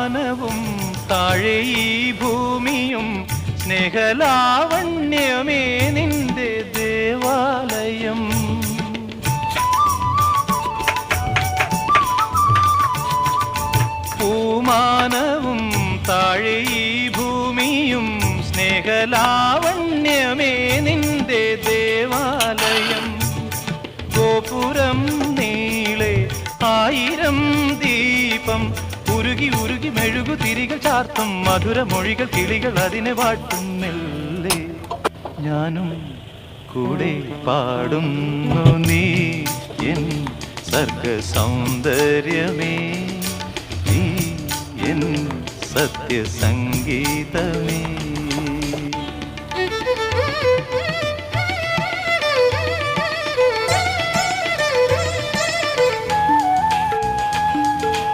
പൂമാനവും താഴെ ഈ ഭൂമിയും സ്നേഹലാവണ്യമേ നിന്റെ ദേവാലയം. പൂമാനവും താഴെ ഈ ഭൂമിയും സ്നേഹലാവണ്യമേ നിന്റെ ദേവാലയം. ഗോപുരം നീളെ 1000 ദീപം ഉരുകി ഉരുകി മെഴുകു തിരികൾ ചാർത്തും മധുരമൊഴികൾ കിളികൾ അതിനെ വാട്ടും മെല്ലെ. ഞാനും കൂടെ പാടുന്നു നീ എൻ സർഗ സൗന്ദര്യമേ, നീ എൻ സത്യസംഗീതമേ.